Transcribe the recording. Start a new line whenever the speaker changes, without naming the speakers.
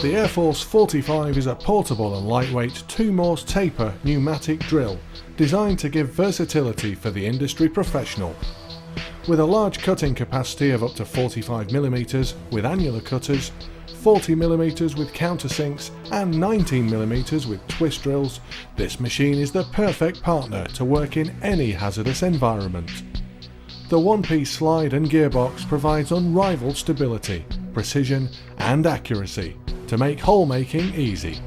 The Air Force 45 is a portable and lightweight 2-Morse taper pneumatic drill designed to give versatility for the industry professional. With a large cutting capacity of up to 45mm with annular cutters, 40mm with countersinks and 19mm with twist drills, this machine is the perfect partner to work in any hazardous environment. The one-piece slide and gearbox provides unrivaled stability, precision and accuracy to make hole making easy.